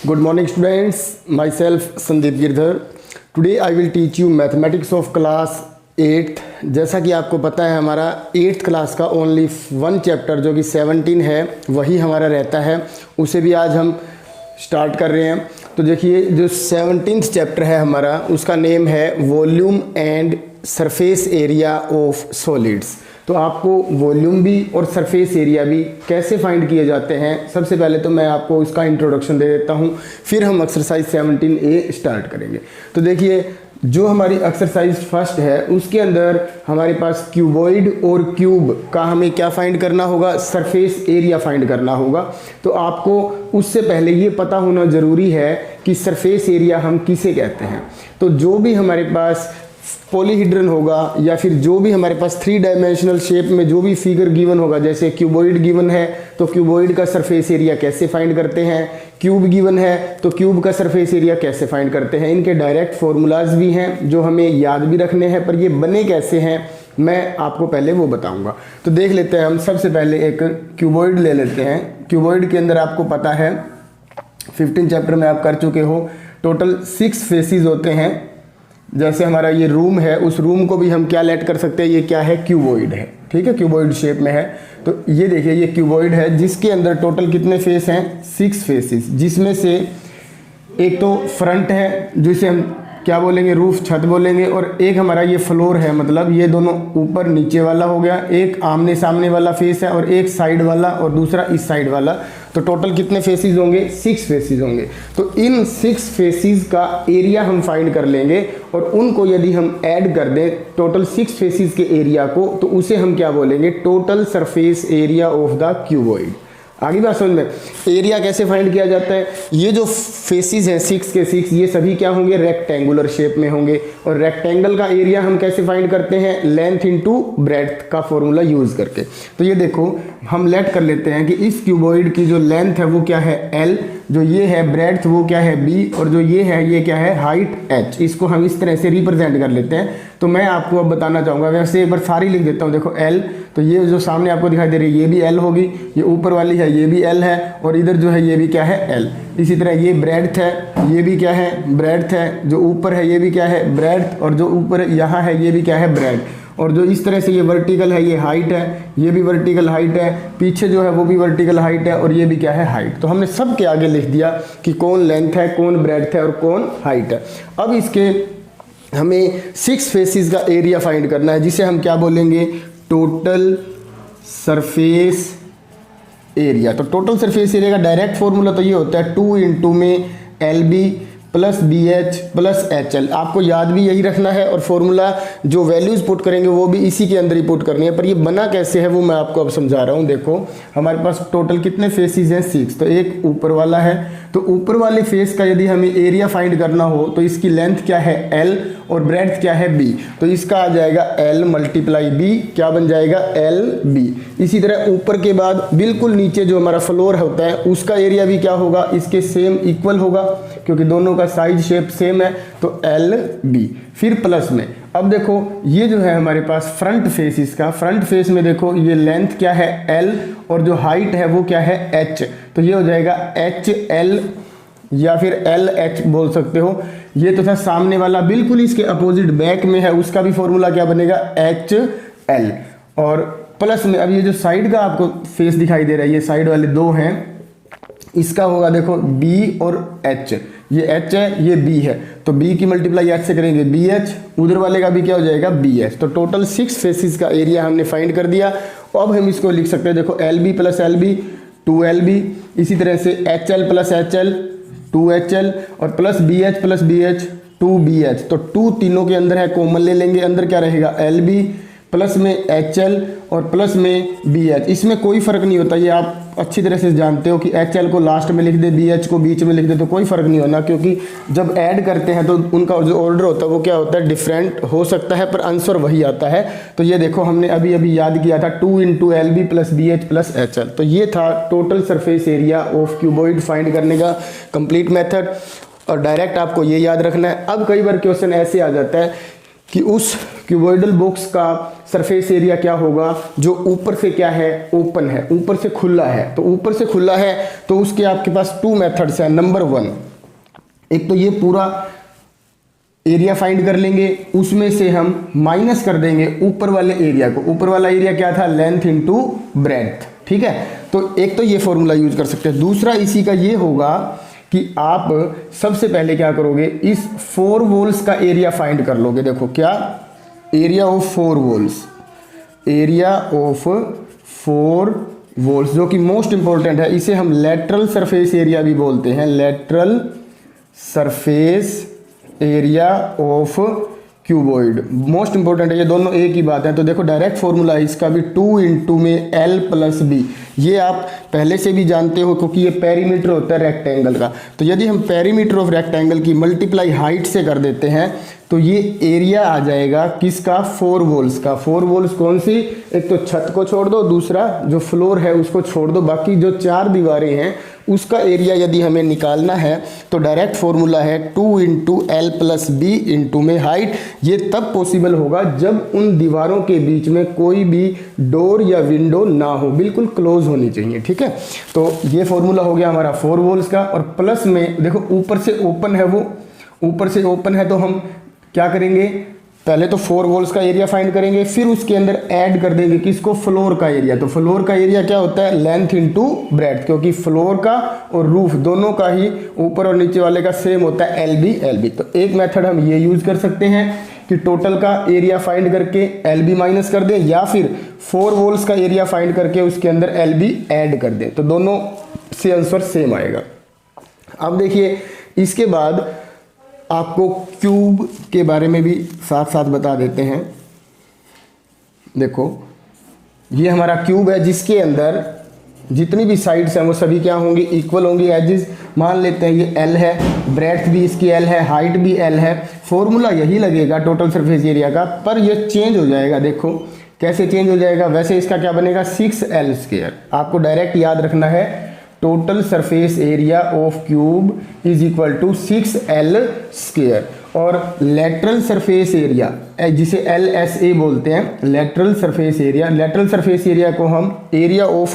Good morning students, myself Sandeep Girdhar. Today I will teach you mathematics of class 8th. जैसा कि आपको पता है हमारा 8th क्लास का ओनली वन चैप्टर जो कि 17 है वही हमारा रहता है, उसे भी आज हम स्टार्ट कर रहे हैं। तो देखिए जो 17th चैप्टर है हमारा उसका नेम है volume and surface area of solids. तो आपको वॉल्यूम भी और सरफेस एरिया भी कैसे फाइंड किए जाते हैं, सबसे पहले तो मैं आपको इसका इंट्रोडक्शन दे देता हूं, फिर हम एक्सरसाइज 17A स्टार्ट करेंगे। तो देखिए जो हमारी एक्सरसाइज फर्स्ट है उसके अंदर हमारे पास क्यूबॉइड और क्यूब का हमें क्या फाइंड करना होगा, सरफेस एरिया फाइंड करना होगा। तो आपको उससे पहले ये पता होना ज़रूरी है कि सरफेस एरिया हम किसे कहते हैं। तो जो भी हमारे पास पॉलीहेड्रन होगा या फिर जो भी हमारे पास 3 डायमेंशनल शेप में जो भी फिगर गिवन होगा, जैसे क्यूबॉइड गिवन है तो क्यूबॉइड का सरफेस एरिया कैसे फाइंड करते हैं, क्यूब गिवन है तो क्यूब का सरफेस एरिया कैसे फाइंड करते हैं। इनके डायरेक्ट फॉर्मूलाज भी हैं जो हमें याद भी रखने हैं, पर ये बने कैसे हैं मैं आपको पहले वो बताऊंगा। तो देख लेते हैं हम। सबसे पहले एक क्यूबॉइड ले लेते हैं। क्यूबॉइड के अंदर आपको पता है 15 चैप्टर में आप कर चुके हो, टोटल 6 फेसेस होते हैं। जैसे हमारा ये रूम है, उस रूम को भी हम क्या लेट कर सकते हैं, ये क्या है, क्यूबॉइड है, ठीक है, क्यूबॉइड शेप में है। तो ये देखिए ये क्यूबॉइड है जिसके अंदर टोटल कितने फेस हैं, 6 फेसेस, जिसमें से एक तो फ्रंट है जिसे हम क्या बोलेंगे, रूफ, छत बोलेंगे, और एक हमारा ये फ्लोर है, मतलब ये दोनों ऊपर नीचे वाला हो गया। एक आमने सामने वाला फेस है और एक साइड वाला और दूसरा इस साइड वाला। तो टोटल कितने फेसेस होंगे, 6 फेसेस होंगे। तो इन 6 फेसेस का एरिया हम फाइंड कर लेंगे और उनको यदि हम ऐड कर दें टोटल 6 फेसेस के एरिया को, तो उसे हम क्या बोलेंगे, total surface area of the cuboid. आगे बात समझ में। एरिया कैसे फाइंड किया जाता है, ये जो फेसेस हैं 6 के 6 ये सभी क्या होंगे, रेक्टेंगुलर शेप में होंगे। और रेक्टेंगल का एरिया हम कैसे फाइंड करते हैं, लेंथ इनटू ब्रेड्थ का फॉर्मूला यूज करके। तो ये देखो हम लेट कर लेते हैं कि इस क्यूबॉइड की जो लेंथ है वो क्या है, L, जो ये है ब्रेड्थ वो क्या है, B, और जो ये है ये क्या है, हाइट, H। इसको हम इस तरह से रिप्रेजेंट कर लेते हैं। तो मैं आपको अब बताना चाहूँगा, वैसे एक बार सारी लिख देता हूँ। देखो L, तो ये जो सामने आपको दिखाई दे रही है ये भी L होगी, ये ऊपर वाली है ये भी L है, और इधर जो है ये भी क्या है, L। इसी तरह ये ब्रेड्थ है, ये भी क्या है, ब्रेड्थ है। जो ऊपर है ये भी क्या है, ब्रेड्थ, और जो ऊपर यहाँ है ये भी क्या है, ब्रेड्थ। और जो इस तरह से ये वर्टिकल है ये हाइट है, ये भी वर्टिकल हाइट है, पीछे जो है वो भी वर्टिकल हाइट है, और ये भी क्या है, हाइट। तो हमने सब के आगे लिख दिया कि कौन लेंथ है, कौन ब्रेड्थ है और कौन हाइट है। अब इसके हमें 6 फेसेस का एरिया फाइंड करना है, जिसे हम क्या बोलेंगे, टोटल सरफेस एरिया। तो टोटल सरफेस एरिया का डायरेक्ट फॉर्मूला तो ये होता है 2 इंटू में LB plus BH plus HL। आपको याद भी यही रखना है और फॉर्मूला जो वैल्यूज़ पुट करेंगे वो भी इसी के अंदर ही पुट करनी है। पर ये बना कैसे है वो मैं आपको अब समझा रहा हूँ। देखो हमारे पास टोटल कितने फेसेस हैं, 6। तो एक ऊपर वाला है, तो ऊपर वाले फेस का यदि हमें एरिया फाइंड करना हो तो इसकी लेंथ क्या है, L, और ब्रेड्थ क्या है, B। तो इसका आ जाएगा L मल्टीप्लाई B, क्या बन जाएगा, LB। इसी तरह ऊपर के बाद बिल्कुल नीचे जो हमारा फ्लोर होता है उसका एरिया भी क्या होगा, इसके सेम इक्वल होगा क्योंकि दोनों का साइज शेप सेम है, तो LB। फिर प्लस में अब देखो ये जो है हमारे पास फ्रंट फेस, इसका फ्रंट फेस में देखो ये लेंथ क्या है, L, और जो हाइट है वो क्या है, H। तो ये हो जाएगा HL या फिर LH बोल सकते हो। ये तो था सामने वाला, बिल्कुल इसके अपोजिट बैक में है उसका भी फॉर्मूला क्या बनेगा, HL। और प्लस में अब ये जो साइड का आपको फेस दिखाई दे रहा है, ये साइड वाले 2 हैं, इसका होगा देखो B और H। ये H है ये B है, तो B की मल्टीप्लाई H से करेंगे BH, उधर वाले का भी क्या हो जाएगा, BH। तो टोटल 6 फेसेस का एरिया हमने फाइंड कर दिया। अब हम इसको लिख सकते हैं, देखो LB प्लस LB 2LB, इसी तरह से HL प्लस HL 2HL, और प्लस BH 2BH। तो 2 तीनों के अंदर है, कॉमन ले लेंगे, अंदर क्या रहेगा, LB प्लस में HL और प्लस में BH। इसमें कोई फ़र्क नहीं होता, ये आप अच्छी तरह से जानते हो कि HL को लास्ट में लिख दे, BH को बीच में लिख दे, तो कोई फ़र्क नहीं होना, क्योंकि जब ऐड करते हैं तो उनका जो ऑर्डर होता है वो क्या होता है, डिफरेंट हो सकता है पर आंसर वही आता है। तो ये देखो हमने अभी अभी याद किया था 2 into LB plus BH plus HL। तो ये था total surface area of cuboid find करने का कंप्लीट मेथड, और डायरेक्ट आपको ये याद रखना है। अब कई बार क्वेश्चन ऐसे आ जाता है कि उस क्यूबॉइडल बॉक्स का सरफेस एरिया क्या होगा जो ऊपर से क्या है, ओपन है, ऊपर से खुला है। तो ऊपर से खुला है तो उसके आपके पास 2 मेथड्स हैं। नंबर 1, एक तो ये पूरा एरिया फाइंड कर लेंगे, उसमें से हम माइनस कर देंगे ऊपर वाले एरिया को। ऊपर वाला एरिया क्या था, लेंथ इनटू ब्रेड्थ, ठीक है। तो एक तो ये फॉर्मूला यूज कर सकते हैं। दूसरा इसी का ये होगा कि आप सबसे पहले क्या करोगे, इस 4 वॉल्स का एरिया फाइंड कर लोगे। देखो क्या, area of 4 walls, area of 4 walls जो कि मोस्ट इंपॉर्टेंट है, इसे हम लेटरल सरफेस एरिया भी बोलते हैं, lateral surface area of cuboid. Most important है, ये दोनों एक ही बात है। तो देखो डायरेक्ट फॉर्मूला है इसका भी 2 इंटू में L प्लस B, ये आप पहले से भी जानते हो क्योंकि ये पेरीमीटर होता है रेक्टेंगल का। तो यदि हम पेरीमीटर ऑफ रेक्टेंगल की मल्टीप्लाई हाइट से कर देते हैं तो ये एरिया आ जाएगा किसका, 4 वॉल्स का। 4 वॉल्स कौन सी, एक तो छत को छोड़ दो, दूसरा जो फ्लोर है उसको छोड़ दो, बाकी जो 4 दीवारें हैं उसका एरिया यदि हमें निकालना है तो डायरेक्ट फॉर्मूला है 2 into L plus B into में हाइट। ये तब पॉसिबल होगा जब उन दीवारों के बीच में कोई भी डोर या विंडो ना हो, बिल्कुल क्लोज होनी चाहिए, ठीक है। तो ये फॉर्मूला हो गया हमारा 4 वॉल्स का। और प्लस में देखो ऊपर से ओपन है, वो ऊपर से ओपन है तो हम क्या करेंगे, पहले तो 4 वॉल्स का एरिया फाइंड करेंगे, फिर उसके अंदर ऐड कर देंगे किसको, फ्लोर का एरिया। तो फ्लोर का एरिया क्या होता है, लेंथ इनटू ब्रेड्थ, क्योंकि फ्लोर का और रूफ दोनों का ही ऊपर और नीचे वाले का सेम होता है LB। तो एक मेथड हम ये यूज कर सकते हैं कि टोटल का एरिया फाइंड करके LB माइनस कर दें, या फिर 4 वॉल्स का एरिया फाइंड करके उसके अंदर LB ऐड कर दें। तो दोनों से आंसर सेम आएगा। अब देखिए इसके बाद आपको क्यूब के बारे में भी साथ साथ बता देते हैं। देखो ये हमारा क्यूब है जिसके अंदर जितनी भी साइड्स हैं वो सभी क्या होंगी, इक्वल होंगी। एजेस मान लेते हैं ये L है, ब्रेड्थ भी इसकी L है, हाइट भी L है। फॉर्मूला यही लगेगा टोटल सरफेस एरिया का, पर ये चेंज हो जाएगा। देखो कैसे चेंज हो जाएगा, वैसे इसका क्या बनेगा 6L स्क्वायर। आपको डायरेक्ट याद रखना है, total surface area of cube is equal to 6L square. और लेटरल सरफेस एरिया जिसे LSA बोलते हैं, lateral surface area, lateral surface area को हम एरिया ऑफ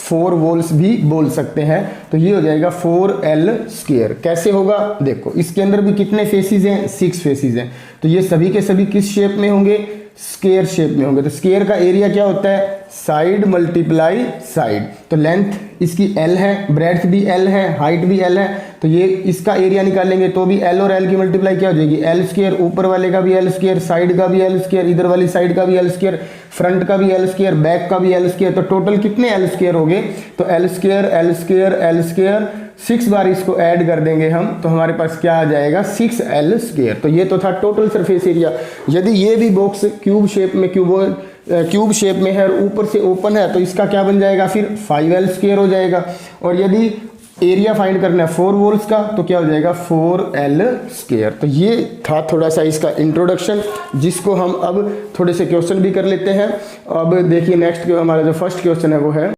4 वॉल्स भी बोल सकते हैं। तो ये हो जाएगा 4L स्क्वायर। कैसे होगा, देखो इसके अंदर भी कितने फेसेस हैं, 6 फेसेस हैं। तो ये सभी के सभी किस शेप में होंगे, स्क्वायर शेप में होंगे। तो स्क्वायर का एरिया क्या होता है, साइड मल्टीप्लाई साइड। तो लेंथ इसकी L है, ब्रेड्थ भी L है, हाइट भी L है। तो ये इसका एरिया निकालेंगे तो भी L और L की मल्टीप्लाई क्या हो जाएगी, L स्क्वायर। ऊपर वाले का भी L स्क्वायर, साइड का भी L स्क्वायर, इधर वाली साइड का भी L स्क्वायर, फ्रंट का भी L स्क्वायर, बैक का भी L स्क्वायर। तो टोटल कितने L स्क्वायर हो गए, तो L square L square L square 6 बार इसको ऐड कर देंगे हम तो हमारे पास क्या आ जाएगा 6L स्क्वायर। तो ये तो था टोटल सरफेस एरिया। यदि ये भी बॉक्स क्यूब शेप में क्यूब शेप में है और ऊपर से ओपन है तो इसका क्या बन जाएगा, फिर 5L स्क्वायर हो जाएगा। और यदि एरिया फाइंड करना है 4 वॉल्स का तो क्या हो जाएगा 4L स्क्वायर। तो ये था थोड़ा सा इसका इंट्रोडक्शन, जिसको हम अब थोड़े से क्वेश्चन भी कर लेते हैं। अब देखिए नेक्स्ट हमारा जो फर्स्ट क्वेश्चन है वो है,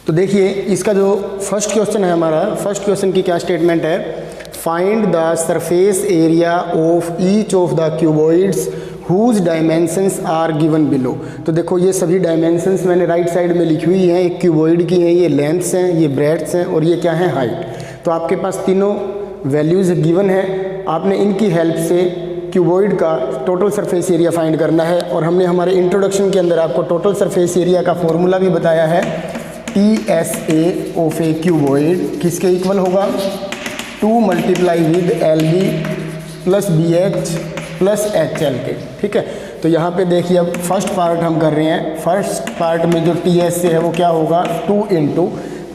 तो देखिए इसका जो फर्स्ट क्वेश्चन है हमारा, फर्स्ट क्वेश्चन की क्या स्टेटमेंट है, find the surface area of each of the cuboids whose dimensions are given below. तो देखो ये सभी डायमेंशंस मैंने राइट साइड में लिखी हुई हैं, एक क्यूबॉइड की हैं, ये लेंथ्स हैं, ये ब्रेड्थ्स हैं और ये क्या है हाइट। तो आपके पास तीनों वैल्यूज़ गिवन है, आपने इनकी हेल्प से क्यूबॉइड का टोटल सरफेस एरिया फाइंड करना है। और हमने हमारे इंट्रोडक्शन के अंदर आपको टोटल सरफेस एरिया का फॉर्मूला भी बताया है, TSA ऑफ ए क्यूबॉइड किसके इक्वल होगा, 2 multiply with LB plus BH plus HL के, ठीक है। तो यहाँ पे देखिए अब फर्स्ट पार्ट हम कर रहे हैं, फर्स्ट पार्ट में जो TSA है वो क्या होगा 2 इंटू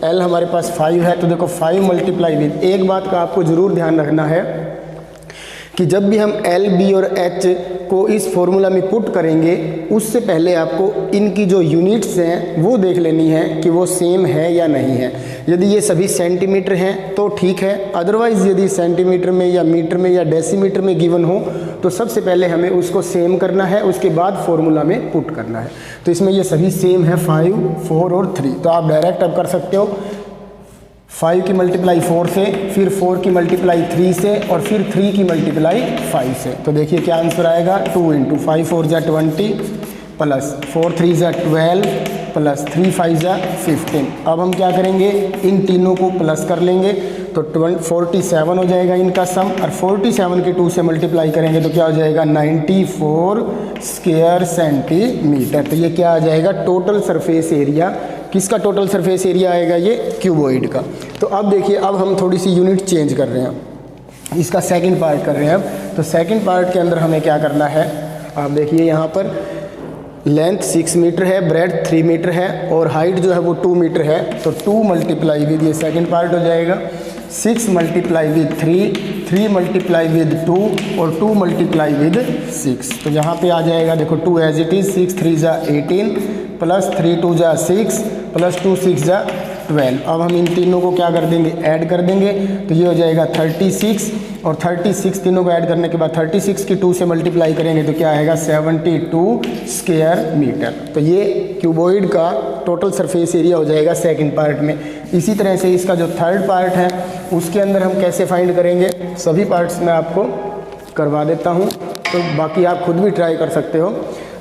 L, हमारे पास 5 है तो देखो 5 मल्टीप्लाई विद। एक बात का आपको ज़रूर ध्यान रखना है कि जब भी हम L, B और H को इस फॉर्मूला में पुट करेंगे उससे पहले आपको इनकी जो यूनिट्स हैं वो देख लेनी है कि वो सेम है या नहीं है। यदि ये सभी सेंटीमीटर हैं तो ठीक है, अदरवाइज़ यदि सेंटीमीटर में या मीटर में या डेसीमीटर में गिवन हो तो सबसे पहले हमें उसको सेम करना है, उसके बाद फॉर्मूला में पुट करना है। तो इसमें ये सभी सेम है 5, 4 और 3। तो आप डायरेक्ट अब कर सकते हो 5 की मल्टीप्लाई 4 से, फिर 4 की मल्टीप्लाई 3 से, और फिर 3 की मल्टीप्लाई 5 से। तो देखिए क्या आंसर आएगा, 2 × 5 4 = 20 प्लस 4 3 = 12 प्लस 3 5 = 15। अब हम क्या करेंगे, इन तीनों को प्लस कर लेंगे तो 47 हो जाएगा इनका सम, और 47 के 2 से मल्टीप्लाई करेंगे तो क्या हो जाएगा, 94 स्क्वायर सेंटीमीटर। तो ये क्या आ जाएगा, टोटल सरफेस एरिया। किसका टोटल सरफेस एरिया आएगा, ये क्यूबॉइड का। तो अब देखिए, अब हम थोड़ी सी यूनिट चेंज कर रहे हैं, इसका सेकंड पार्ट कर रहे हैं अब। तो सेकंड पार्ट के अंदर हमें क्या करना है, आप देखिए यहाँ पर लेंथ 6 मीटर है, ब्रेड्थ 3 मीटर है, और हाइट जो है वो 2 मीटर है। तो 2 मल्टीप्लाई विद, ये सेकंड पार्ट हो जाएगा, 6 मल्टीप्लाई विद 3, 3 मल्टीप्लाई विद 2, और 2 मल्टीप्लाई विद 6। तो यहाँ पे आ जाएगा, देखो 2 as it is, 6 3 = 18 plus 3 2 = 6 plus 2 6 = 12। अब हम इन तीनों को क्या कर देंगे, ऐड कर देंगे, तो ये हो जाएगा 36, और 36 तीनों को ऐड करने के बाद 36 की 2 से मल्टीप्लाई करेंगे तो क्या आएगा, 72 स्क्वायर मीटर। तो ये क्यूबॉइड का टोटल सरफेस एरिया हो जाएगा सेकंड पार्ट में। इसी तरह से इसका जो थर्ड पार्ट है उसके अंदर हम कैसे फाइंड करेंगे, सभी पार्ट्स में आपको करवा देता हूँ, तो बाकी आप खुद भी ट्राई कर सकते हो।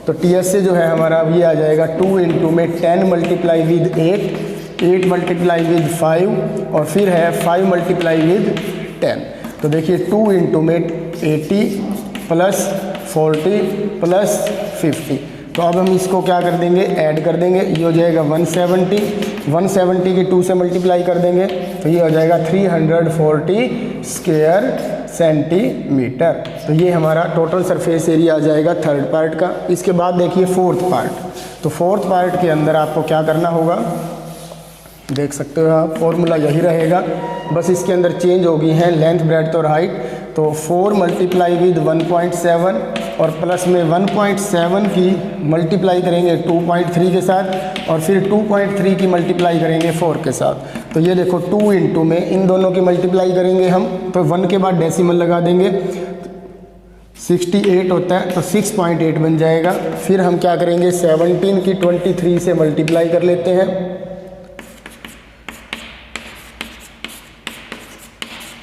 तो TS से जो है हमारा ये आ जाएगा, 2 × में 10 मल्टीप्लाई विद 8, 8 मल्टीप्लाई विद 5, और फिर है 5 मल्टीप्लाई विद 10। तो देखिए 2 × में 80 प्लस 40 प्लस 50। तो अब हम इसको क्या कर देंगे, ऐड कर देंगे, ये हो जाएगा 170, 170 की 2 से मल्टीप्लाई कर देंगे तो ये हो जाएगा 340 स्क्वायर सेंटीमीटर। तो ये हमारा टोटल सरफेस एरिया आ जाएगा थर्ड पार्ट का। इसके बाद देखिए फोर्थ पार्ट। तो फोर्थ पार्ट के अंदर आपको क्या करना होगा, देख सकते हो आप, फॉर्मूला यही रहेगा, बस इसके अंदर चेंज होगी हैं लेंथ, ब्रेड्थ और हाइट। तो 4 मल्टीप्लाई विद 1.7 और प्लस में 1.7 की मल्टीप्लाई करेंगे 2.3 के साथ, और फिर 2.3 की मल्टीप्लाई करेंगे 4 के साथ। तो ये देखो 2 × में इन दोनों की मल्टीप्लाई करेंगे हम, तो 1 के बाद डेसिमल लगा देंगे, 68 होता है तो 6.8 बन जाएगा। फिर हम क्या करेंगे, 17 की 23 से मल्टीप्लाई कर लेते हैं,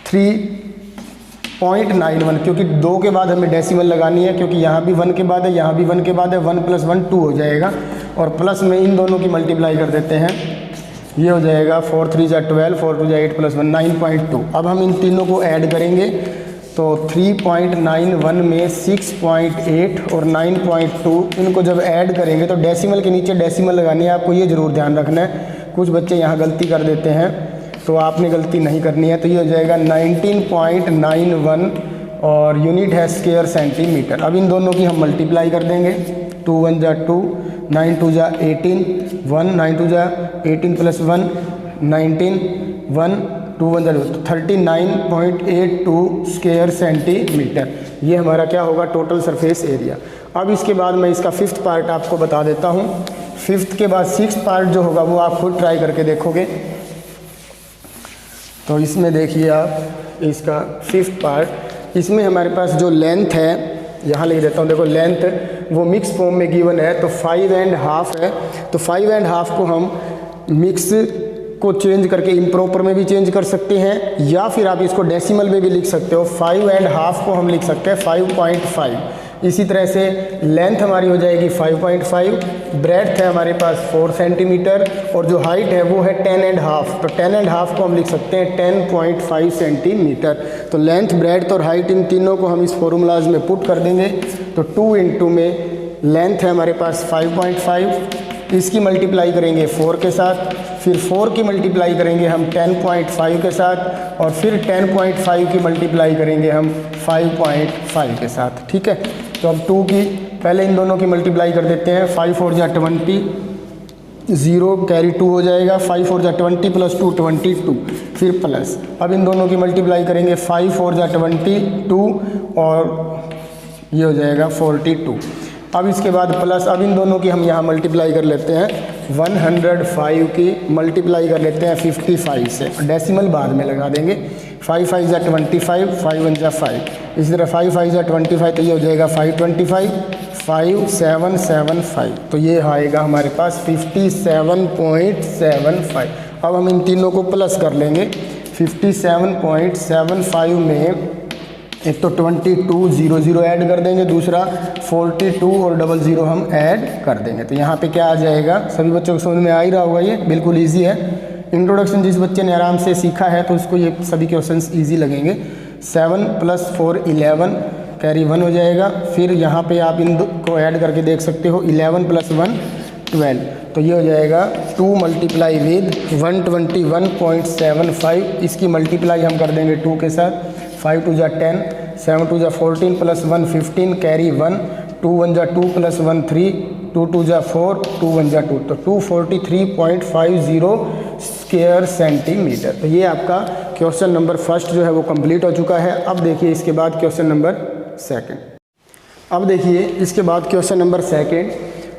3.91, क्योंकि 2 के बाद हमें डेसिमल लगानी है, क्योंकि यहाँ भी 1 के बाद है, यहाँ भी 1 के बाद है, 1 + 1 2 हो जाएगा, और प्लस में इन दोनों की मल्टीप्लाई कर देते हैं, ये हो जाएगा 4 3 = 12, 4 2 = 8 + 1 9.2। अब हम इन तीनों को ऐड करेंगे तो 3.91 में 6.8 और 9.2, इनको जब ऐड करेंगे तो डेसिमल के नीचे डेसिमल लगानी है, आपको ये ज़रूर ध्यान रखना है। कुछ बच्चे यहाँ गलती कर देते हैं, तो आपने गलती नहीं करनी है। तो ये हो जाएगा 19.91 और यूनिट है स्क्वायर सेंटीमीटर। अब इन दोनों की हम मल्टीप्लाई कर देंगे, 2 1 = 2, 9 2 = 18, 1 9 2 = 18 + 1 19, 1 2 1 = 39.82 स्क्वायर सेंटीमीटर। ये हमारा क्या होगा, टोटल सरफेस एरिया। अब इसके बाद मैं इसका फिफ्थ पार्ट आपको बता देता हूँ। फिफ्थ के बाद सिक्स्थ पार्ट जो होगा वो आप खुद ट्राई करके देखोगे। तो इसमें देखिए आप, इसका फिफ्थ पार्ट, इसमें हमारे पास जो लेंथ है, यहाँ लिख देता हूँ, देखो लेंथ वो मिक्स फॉर्म में गिवन है, तो 5.5 है। तो 5.5 को हम मिक्स को चेंज करके इम्प्रॉपर में भी चेंज कर सकते हैं, या फिर आप इसको डेसिमल में भी लिख सकते हो। 5.5 को हम लिख सकते हैं 5.5। इसी तरह से लेंथ हमारी हो जाएगी 5.5, ब्रेड्थ है हमारे पास 4 सेंटीमीटर, और जो हाइट है वो है 10.5। तो 10.5 को हम लिख सकते हैं 10.5 सेंटीमीटर। तो लेंथ, ब्रेड्थ और हाइट, इन तीनों को हम इस फॉर्मूलाज में पुट कर देंगे। तो 2 × में लेंथ है हमारे पास 5.5, इसकी मल्टीप्लाई करेंगे 4 के साथ, फिर 4 की मल्टीप्लाई करेंगे हम 10.5 के साथ, और फिर 10.5 की मल्टीप्लाई करेंगे हम 5.5 के साथ। ठीक है, तो अब 2 की पहले इन दोनों की मल्टीप्लाई कर देते हैं। 5 4 = 20, 0 कैरी 2 हो जाएगा, 5 4 = 20 + 2 22, फिर प्लस। अब इन दोनों की मल्टीप्लाई करेंगे, 5 4 = 22 और ये हो जाएगा 42। अब इसके बाद प्लस, अब इन दोनों की हम यहाँ मल्टीप्लाई कर लेते हैं, 105 की मल्टीप्लाई कर लेते हैं 55 से, डेसिमल बाद में लगा देंगे। 5 5 = 25, 5 1 = 5, इसी तरह 5 5 = 25, तो ये हो जाएगा 525, 5775। तो ये आएगा हमारे पास 57.75। अब हम इन तीनों को प्लस कर लेंगे। 57.75 में एक तो 2200 ऐड कर देंगे, दूसरा 42 और 00 हम ऐड कर देंगे। तो यहाँ पे क्या आ जाएगा, सभी बच्चों को समझ में आ ही रहा होगा, ये बिल्कुल ईजी है। इंट्रोडक्शन जिस बच्चे ने आराम से सीखा है तो उसको ये सभी क्वेश्चंस ईजी लगेंगे। 7 + 4 11 कैरी 1 हो जाएगा। फिर यहाँ पे आप इन को ऐड करके देख सकते हो, 11 + 1 12, तो ये हो जाएगा 2 × विद 121.75। इसकी मल्टीप्लाई हम कर देंगे 2 के साथ। 5 × 10, 7 × 14 + 1 15 कैरी 1, 2 × 2 + 1 3, 2 × 4, 2 × 2, तो 243.50 स्क्वायर सेंटीमीटर। तो ये आपका क्वेश्चन नंबर फर्स्ट जो है वो कंप्लीट हो चुका है। अब देखिए इसके बाद क्वेश्चन नंबर सेकंड। अब देखिए इसके बाद question number second,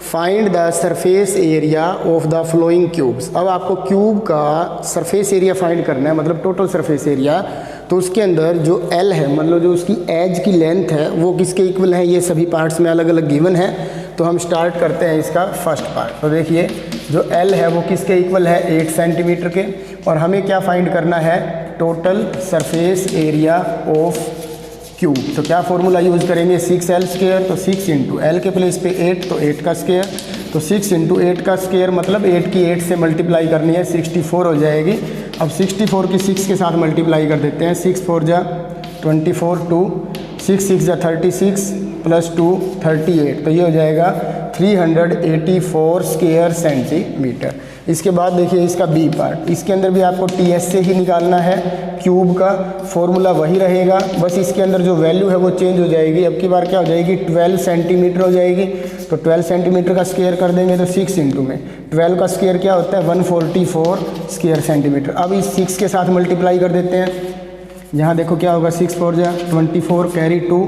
find the surface area of the flowing cubes. अब आपको क्यूब का सरफेस एरिया फाइंड करना है, मतलब टोटल सरफेस एरिया। तो उसके अंदर जो L है, मतलब जो उसकी एज की लेंथ है वो किसके इक्वल है, ये सभी पार्ट्स में अलग अलग गिवन है। तो हम स्टार्ट करते हैं इसका फर्स्ट पार्ट। तो देखिए जो L है वो किसके इक्वल है, 8 सेंटीमीटर के। और हमें क्या फाइंड करना है, total surface area of cube. तो क्या फॉर्मूला यूज़ करेंगे, 6L²। तो 6 × L के प्लेस पे 8, तो 8 का स्क्वायर। तो 6 × 8 का स्क्वायर मतलब 8 की 8 से मल्टीप्लाई करनी है, 64 हो जाएगी। अब 64 की 6 के साथ मल्टीप्लाई कर देते हैं। 6 × 4 = 24, 2 6 × 6 = 36 + 2 38, तो ये हो जाएगा 384 स्क्वायर सेंटीमीटर। इसके बाद देखिए इसका बी पार्ट, इसके अंदर भी आपको TS से ही निकालना है। क्यूब का फॉर्मूला वही रहेगा, बस इसके अंदर जो वैल्यू है वो चेंज हो जाएगी। अब की बार क्या हो जाएगी, 12 सेंटीमीटर हो जाएगी। तो 12 सेंटीमीटर का स्क्वायर कर देंगे तो 6 × में 12 का स्क्वायर क्या होता है, 144 स्क्वायर सेंटीमीटर। अब इस 6 के साथ मल्टीप्लाई कर देते हैं। यहाँ देखो क्या होगा, 6 × 4 = 24 कैरी 2,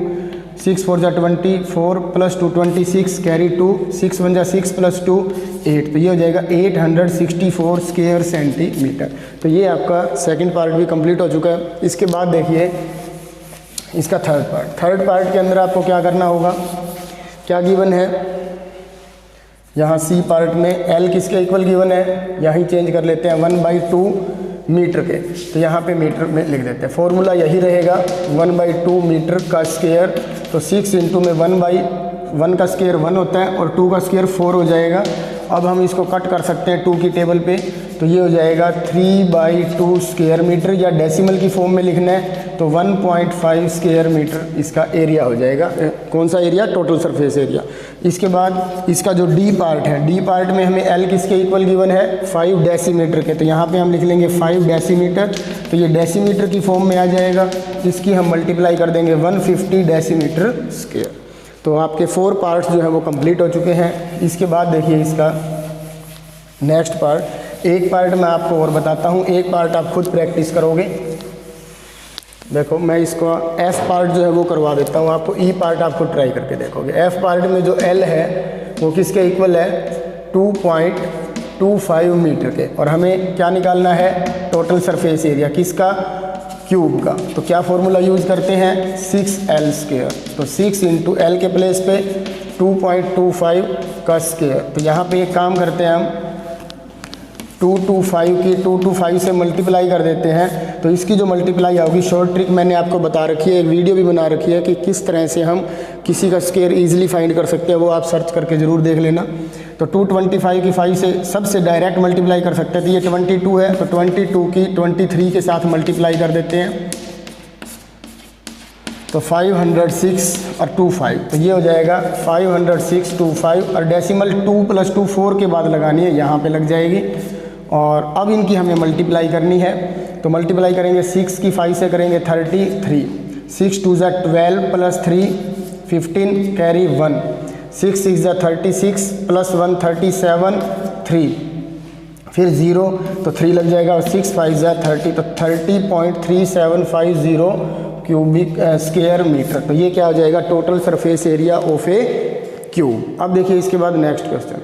6 × 4 = 24 + 2 26 कैरी 2, 6 × 1 = 6 + 2 8, तो ये हो जाएगा 864 स्क्वायर सेंटीमीटर। तो ये आपका सेकंड पार्ट भी कंप्लीट हो चुका है। इसके बाद देखिए इसका थर्ड पार्ट। थर्ड पार्ट के अंदर आपको क्या करना होगा, क्या गिवन है, यहाँ सी पार्ट में L किसके इक्वल गिवन है, यहाँ चेंज कर लेते हैं 1/2 मीटर के। तो यहाँ पे मीटर में लिख देते हैं, फॉर्मूला यही रहेगा 1/2 मीटर का स्क्वायर। तो 6 × में 1/1 का स्क्वायर 1 होता है और 2 का स्क्वायर 4 हो जाएगा। अब हम इसको कट कर सकते हैं 2 की टेबल पे, तो ये हो जाएगा 3/2 स्क्वायर मीटर, या डेसिमल की फॉर्म में लिखना है तो 1.5 स्क्वायर मीटर इसका एरिया हो जाएगा। कौन सा एरिया, टोटल सरफेस एरिया। इसके बाद इसका जो डी पार्ट है, डी पार्ट में हमें L किसके इक्वल गिवन है, 5 डेसीमीटर के। तो यहाँ पे हम लिख लेंगे 5 डेसीमीटर, तो ये डेसीमीटर की फॉर्म में आ जाएगा। इसकी हम मल्टीप्लाई कर देंगे 150 डेसीमीटर स्क्वायर। तो आपके 4 पार्ट्स जो है वो कंप्लीट हो चुके हैं। इसके बाद देखिए इसका नेक्स्ट पार्ट, एक पार्ट मैं आपको और बताता हूँ, एक पार्ट आप खुद प्रैक्टिस करोगे। देखो मैं इसको F पार्ट जो है वो करवा देता हूँ आपको, E पार्ट आप खुद ट्राई करके देखोगे। F पार्ट में जो L है वो किसके इक्वल है, 2.25 मीटर के। और हमें क्या निकालना है, टोटल सरफेस एरिया किसका, क्यूब का। तो क्या फॉर्मूला यूज़ करते हैं, 6L²। तो 6 × L के प्लेस पे 2.25 का स्क्वायर। तो यहाँ पे एक काम करते हैं हम, 225 की 225 से मल्टीप्लाई कर देते हैं। तो इसकी जो मल्टीप्लाई होगी, शॉर्ट ट्रिक मैंने आपको बता रखी है, एक वीडियो भी बना रखी है कि किस तरह से हम किसी का स्क्वायर ईजिली फाइंड कर सकते हैं, वो आप सर्च करके ज़रूर देख लेना। तो 225 की 5 से सबसे डायरेक्ट मल्टीप्लाई कर सकते हैं। तो ये 22 है, तो 22 की 23 के साथ मल्टीप्लाई कर देते हैं, तो 506 और 25, तो ये हो जाएगा 506.25। और डेसिमल 2 + 2 4 के बाद लगानी है, यहाँ पे लग जाएगी। और अब इनकी हमें मल्टीप्लाई करनी है, तो मल्टीप्लाई करेंगे 6 की 5 से करेंगे 33, 6 × 2 = 12 + 3 15 कैरी 1, 6 × 6 = 36 + 1 37 3, फिर 0 तो 3 लग जाएगा, और 6 × 5 = 30, तो 30.3750 क्यूबिक स्क्वायर मीटर। तो ये क्या हो जाएगा, total surface area of A cube. अब देखिए इसके बाद नेक्स्ट क्वेश्चन।